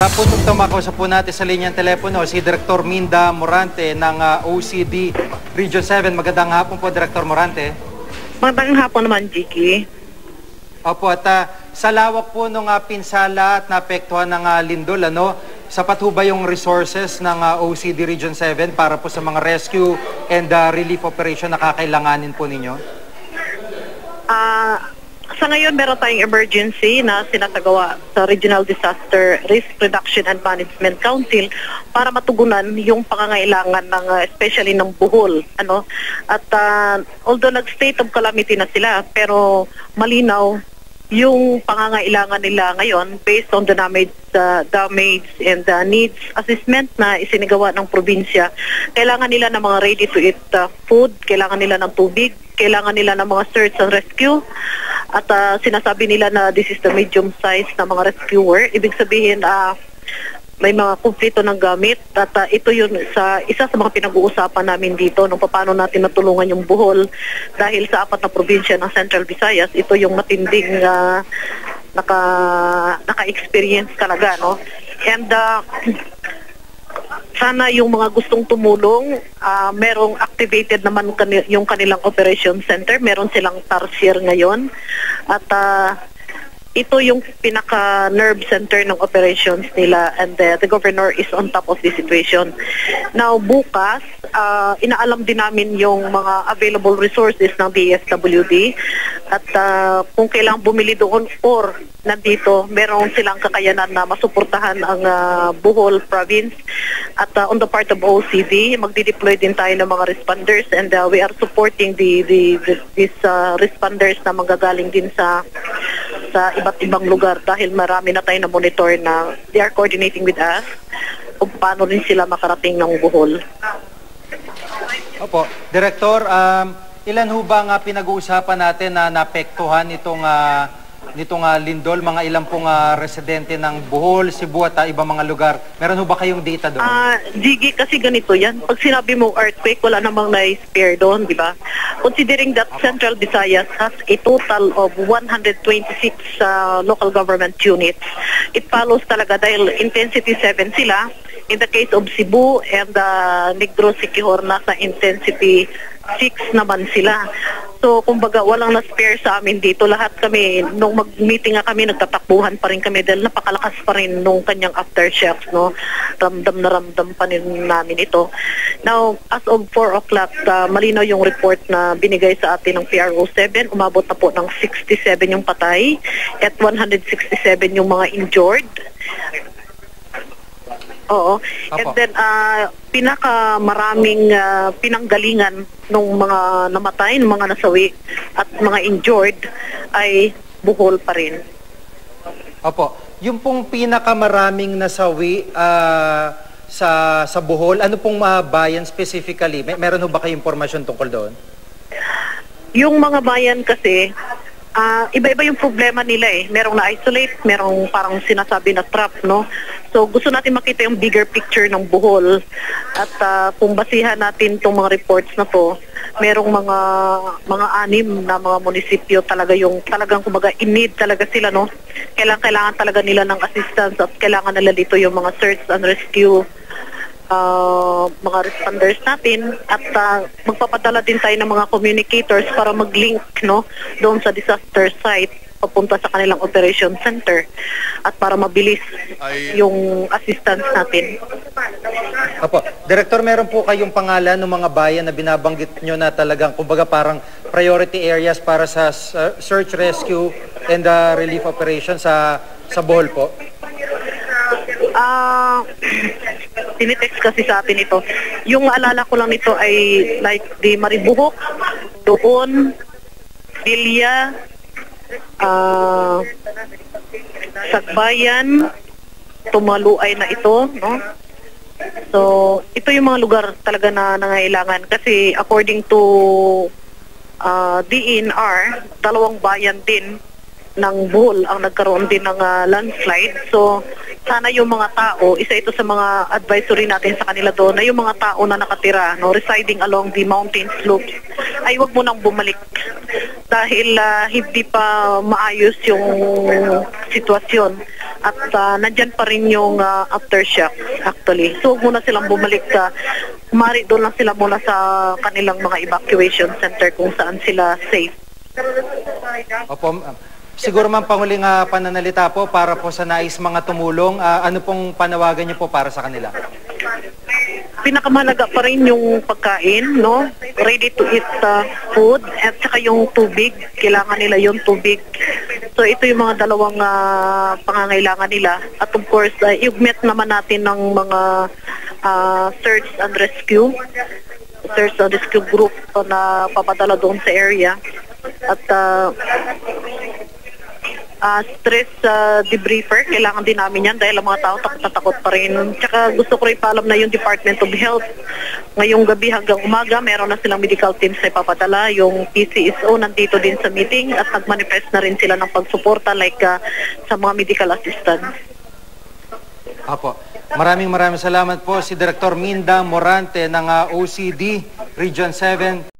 Sa puntong tumakausap po natin sa linyang telepono, si Director Minda Morante ng OCD Region 7. Magandang hapon po, Director Morante. Magandang hapon naman, Jiki. Opo, at sa lawak po ng pinsala at naapektuhan ng lindol, sapat ho ba yung resources ng OCD Region 7 para po sa mga rescue and relief operation na kakailanganin po ninyo? Sa ngayon, meron tayong emergency na sinasagawa sa Regional Disaster Risk Reduction and Management Council para matugunan yung pangangailangan ng especially ng Bohol. At although nag-state of calamity na sila, pero malinaw yung pangangailangan nila ngayon based on the damage and the needs assessment na isinigawa ng probinsya. Kailangan nila ng mga ready-to-eat food, kailangan nila ng tubig, kailangan nila ng mga search and rescue. At sinasabi nila na this is the medium size na mga rescuer. Ibig sabihin, may mga kumplito ng gamit. At ito yun isa sa mga pinag-uusapan namin dito nung paano natin natulungan yung Bohol. Dahil sa 4 na probinsya ng Central Visayas, ito yung matinding naka-experience talaga. No? And sana yung mga gustong tumulong, merong activated naman yung kanilang operation center. Meron silang tarsier ngayon. At ito yung pinaka-nerve center ng operations nila, and the governor is on top of the situation. Now, bukas, inaalam din namin yung mga available resources ng DSWD at kung kailangang bumili doon or nandito, meron silang kakayanan na masuportahan ang Bohol province. At on the part of OCD, magdi-deploy din tayo ng mga responders, and we are supporting these responders na manggagaling din sa iba't ibang lugar dahil marami na tayo na monitor na they are coordinating with us kung paano rin sila makarating ng Bohol. Opo. Director, ilan ho ba nga pinag-uusapan natin na naapektuhan nitong lindol? Mga ilang pong residente ng Bohol, Cebu at ibang mga lugar? Meron ho ba kayong data doon? Gigi, kasi ganito yan. Pag sinabi mo earthquake, wala namang na-spare doon, di ba? Considering that Central Visayas has a total of 126 local government units, it follows talaga dahil intensity 7 sila. In the case of Cebu and Negros Siquijor, nasa intensity 6 naman sila. So, kumbaga, walang na-spare sa amin dito. Lahat kami, nung mag-meeting nga kami, nagtatakbuhan pa rin kami dahil napakalakas pa rin nung kanyang aftershocks, no? Ramdam na ramdam pa rin namin ito. Now, as of 4 o'clock, malinaw yung report na binigay sa atin ng PRO 7. Umabot na po ng 67 yung patay at 167 yung mga injured. Oo. And then, pinakamaraming pinanggalingan ng mga namatay, ng mga nasawi at mga injured ay Bohol pa rin. Opo. Yung pong pinakamaraming nasawi sa Bohol, ano pong bayan specifically? Meron ho ba kayong impormasyon tungkol doon? Yung mga bayan kasi, iba-iba yung problema nila eh. Merong na-isolate, merong parang sinasabi na trap, no? So gusto natin makita yung bigger picture ng Bohol. At kung basihan natin itong mga reports na to, merong mga 6 na mga munisipyo talaga yung talagang kumbaga in-need talaga sila, no? Kailangan talaga nila ng assistance at kailangan nila dito yung mga search and rescue mga responders natin at magpapadala din tayo ng mga communicators para mag-link, no, doon sa disaster site papunta sa kanilang operation center at para mabilis yung assistance natin. Opo. Director, meron po kayong pangalan ng mga bayan na binabanggit nyo na talagang kumbaga parang priority areas para sa search, rescue and relief operation sa Bohol po? Tinitext kasi sa atin ito. Yung maalala ko lang nito ay like di Maribuhok, doon, Bilya, Sagbayan, Tumaluay na ito, no? So, ito yung mga lugar talaga na nangailangan kasi according to DNR, 2 bayan din ng Bohol ang nagkaroon din ng landslide. So, sana yung mga tao, isa ito sa mga advisory natin sa kanila doon, na yung mga tao na nakatira, no, residing along the mountain slopes, ay wag mo nang bumalik dahil hindi pa maayos yung sitwasyon. at nandyan pa rin yung aftershocks actually. So huwag muna silang bumalik kumari doon lang sila muna sa kanilang mga evacuation center kung saan sila safe. Opo, siguro ma'am, panguling pananalita po para po sa nais mga tumulong. Ano pong panawagan niyo po para sa kanila? Pinakamahalaga pa rin yung pagkain, no? Ready to eat food at saka yung tubig. Kailangan nila yung tubig. So ito yung mga dalawang pangangailangan nila. At of course, i-met naman natin ng mga search and rescue group na papadala doon sa area. At stress debriefer, kailangan din namin yan dahil ang mga tao takot na takot pa rin. Tsaka gusto ko rin paalam na yung Department of Health ngayong gabi hanggang umaga, meron na silang medical teams na ipapadala. Yung PCSO nandito din sa meeting at nag-manifest na rin sila ng pagsuporta like sa mga medical assistance. Apo. Maraming salamat po si Director Minda Morante ng OCD Region 7.